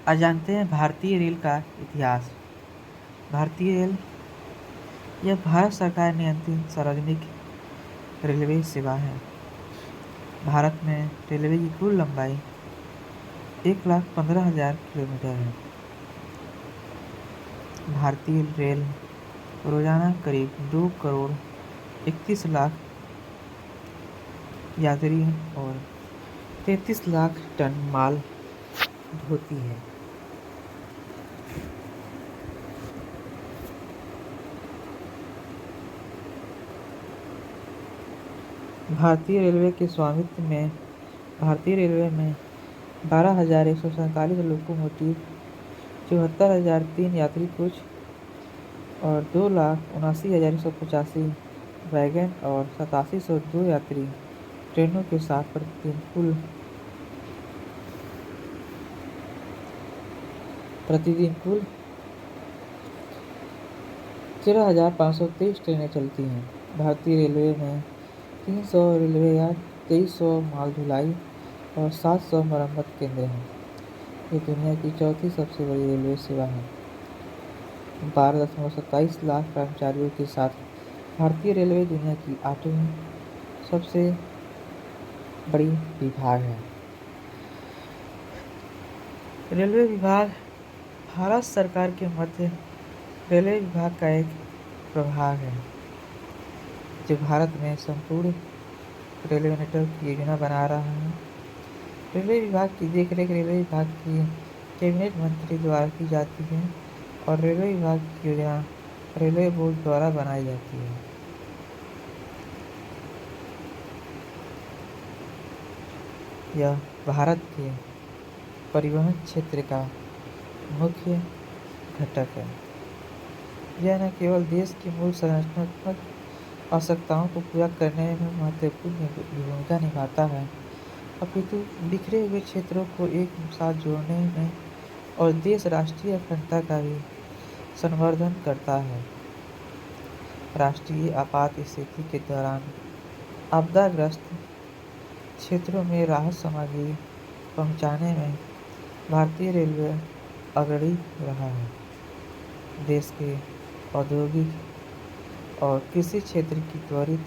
आज जानते हैं भारतीय रेल का इतिहास। भारतीय रेल यह भारत सरकार नियंत्रित सार्वजनिक रेलवे सेवा है। भारत में रेलवे की कुल लंबाई 1,15,000 किलोमीटर है। भारतीय रेल रोजाना करीब 2 करोड़ 31 लाख यात्री और 33 लाख टन माल ढोती है। भारतीय रेलवे के स्वामित्व में भारतीय रेलवे में 12,147 लोकोमोटिव, 74,003 यात्री कोच और 2,79,185 वैगन और 8702 यात्री ट्रेनों के साथ प्रतिदिन कुल 13,523 ट्रेनें चलती हैं। भारतीय रेलवे में 300 रेलवे यार्ड, 2300 माल ढुलाई और 700 मरम्मत केंद्र हैं। ये दुनिया की चौथी सबसे बड़ी रेलवे सेवा है। 12.27 लाख कर्मचारियों के साथ भारतीय रेलवे दुनिया की 8वीं सबसे बड़ी विभाग है। रेलवे विभाग भारत सरकार के मध्य रेलवे विभाग का एक प्रभाग है, जो भारत में संपूर्ण रेलवे नेटवर्क की योजना बना रहा है। रेलवे विभाग की देखरेख रेलवे विभाग की कैबिनेट मंत्री द्वारा की जाती है और रेलवे विभाग की योजना रेलवे बोर्ड द्वारा बनाई जाती है। यह भारत के परिवहन क्षेत्र का मुख्य घटक है। यह न केवल देश की मूल संरचनात्मक आवश्यकताओं को पूरा करने में महत्वपूर्ण भूमिका निभाता है, अपितु बिखरे हुए क्षेत्रों को एक साथ जोड़ने में और देश राष्ट्रीय अखंडता का भी संवर्धन करता है। राष्ट्रीय आपात स्थिति के दौरान आपदाग्रस्त क्षेत्रों में राहत सामग्री पहुंचाने में भारतीय रेलवे अग्रणी रहा है। देश के औद्योगिक और कृषि क्षेत्र की त्वरित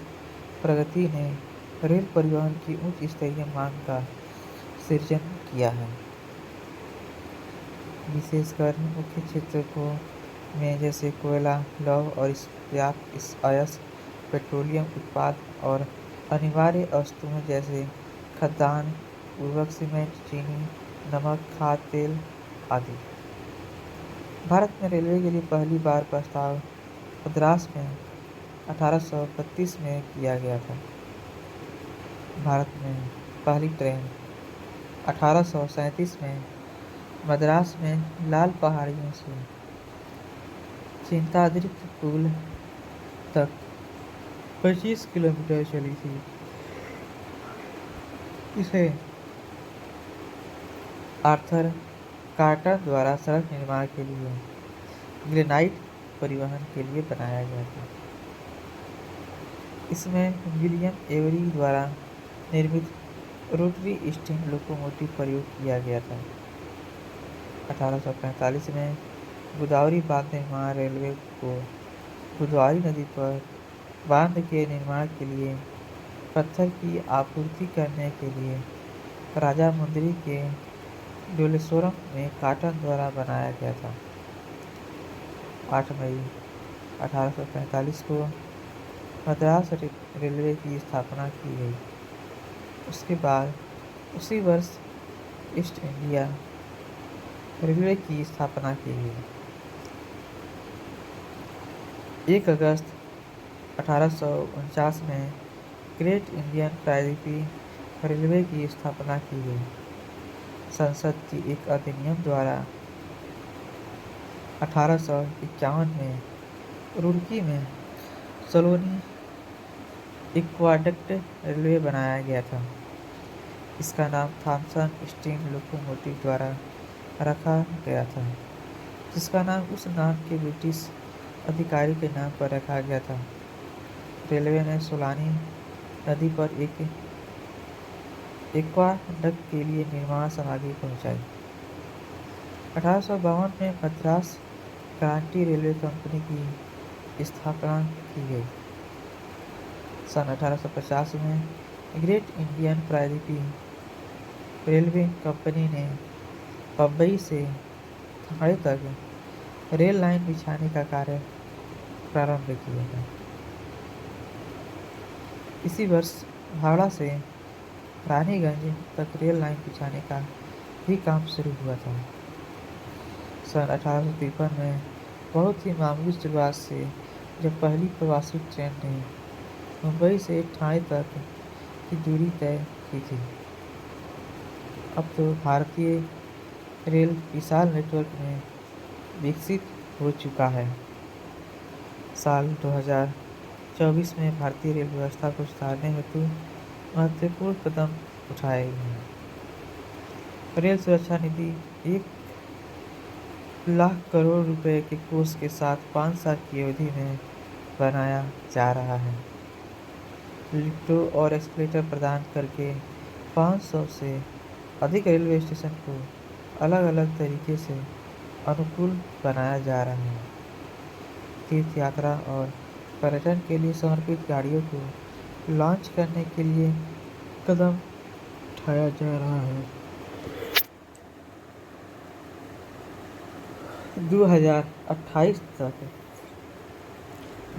प्रगति ने रेल परिवहन की उच्च स्तरीय मांग का सृजन किया है। विशेषकर मुख्य क्षेत्रों में जैसे कोयला, लौह और इस्पात, अयस्क, पेट्रोलियम उत्पाद और अनिवार्य वस्तुओं जैसे खाद्यान्न, उर्वरक, सीमेंट, चीनी, नमक, खाद्य तेल आदि। भारत में रेलवे के लिए पहली बार प्रस्ताव मद्रास में 1832 में किया गया था। भारत में पहली ट्रेन 1837 में मद्रास में लाल पहाड़ियों से चिंताद्रि पुल तक 25 किलोमीटर चली थी। इसे आर्थर कार्टर द्वारा सड़क निर्माण के लिए ग्रेनाइट परिवहन के लिए बनाया गया था। इसमें विलियम एवरी द्वारा निर्मित रोटरी स्टीम लोकोमोटिव प्रयोग किया गया था। 1845 में गोदावरी बांध निर्माण रेलवे को गोदावरी नदी पर बांध के निर्माण के लिए पत्थर की आपूर्ति करने के लिए राजामुंदरी के डोलेश्वरम में काटन द्वारा बनाया गया था। 8 मई 1845 को मद्रास रेलवे की स्थापना की गई। उसके बाद उसी वर्ष ईस्ट इंडिया रेलवे की स्थापना की गई। 1 अगस्त 1849 में ग्रेट इंडियन प्रायद्वीपीय रेलवे की स्थापना की गई। संसद की एक अधिनियम द्वारा 1851 में रुड़की में सलोनी एक्वाडक्ट रेलवे बनाया गया था। इसका नाम थॉमसन स्टीम लोकोमोटिव द्वारा रखा गया था, जिसका नाम उस नाम के ब्रिटिश अधिकारी के नाम पर रखा गया था। रेलवे ने सोलानी नदी पर एक एक्वाडक्ट के लिए निर्माण सामग्री पहुंचाई। 1852 में मद्रास क्रांति रेलवे कंपनी की स्थापना की गई। सन 1850 में ग्रेट इंडियन प्रायद्वीपीय रेलवे कंपनी ने बम्बई से थाने तक रेल लाइन बिछाने का कार्य प्रारंभ किया था। इसी वर्ष हावड़ा से रानीगंज तक रेल लाइन बिछाने का भी काम शुरू हुआ था। सन 1853 में बहुत ही मामूली शुरुआत से जब पहली प्रवासी ट्रेन ने मुंबई से ठाणे तक की दूरी तय की थी, अब तो भारतीय रेल विशाल नेटवर्क में विकसित हो चुका है। साल 2024 में भारतीय रेल व्यवस्था को सुधारने हेतु महत्वपूर्ण कदम उठाए गए हैं। रेल सुरक्षा निधि 1 लाख करोड़ रुपए के कोष के साथ 5 साल की अवधि में बनाया जा रहा है। लिफ्टों और एस्केलेटर प्रदान करके 500 से अधिक रेलवे स्टेशन को अलग अलग तरीके से अनुकूल बनाया जा रहा है। तीर्थ यात्रा और पर्यटन के लिए समर्पित गाड़ियों को लॉन्च करने के लिए कदम उठाया जा रहा है। 2028 तक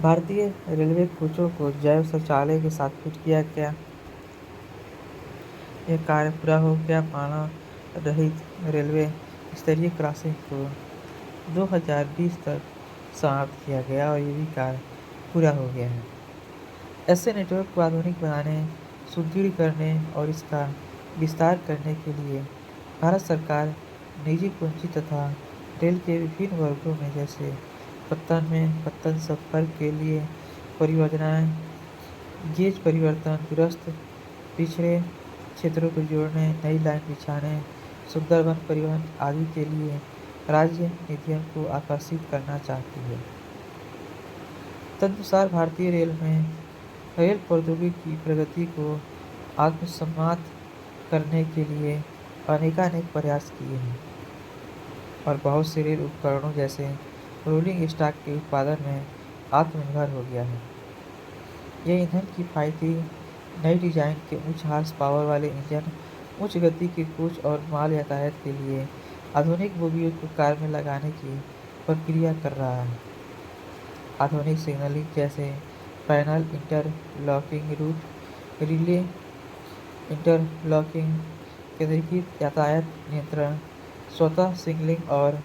भारतीय रेलवे कोचों को जैव शौचालय के साथ फिट किया गया। यह कार्य पूरा हो गया। मानव रहित रेलवे स्तरीय क्रॉसिंग को 2020 तक समाप्त किया गया और ये भी कार्य पूरा हो गया है। ऐसे नेटवर्क को आधुनिक बनाने, सुदृढ़ करने और इसका विस्तार करने के लिए भारत सरकार निजी पूंजी तथा रेल के विभिन्न वर्गों में जैसे पत्तन संपर्क के लिए परियोजनाएं, गेज परिवर्तन, दुरस्त पिछड़े क्षेत्रों को जोड़ने, नई लाइन बिछाने, सुंदरबन परिवहन आदि के लिए राज्य निधियों को आकर्षित करना चाहती है। तदनुसार भारतीय रेल में रेल प्रौद्योगिकी की प्रगति को आत्मसात करने के लिए अनेकानेक प्रयास किए हैं और बहुत से रेल उपकरणों जैसे रोलिंग स्टॉक के उत्पादन में आत्मनिर्भर हो गया है। यह ईंधन किफायती नई डिजाइन के उच्च हॉर्स पावर वाले इंजन, उच्च गति के कोच और माल यातायात के लिए आधुनिक बोगियों को कार में लगाने की प्रक्रिया कर रहा है। आधुनिक सिग्नलिंग जैसे panel interlocking, route relay interlocking, केंद्रीकृत यातायात नियंत्रण, स्वतः सिग्नलिंग और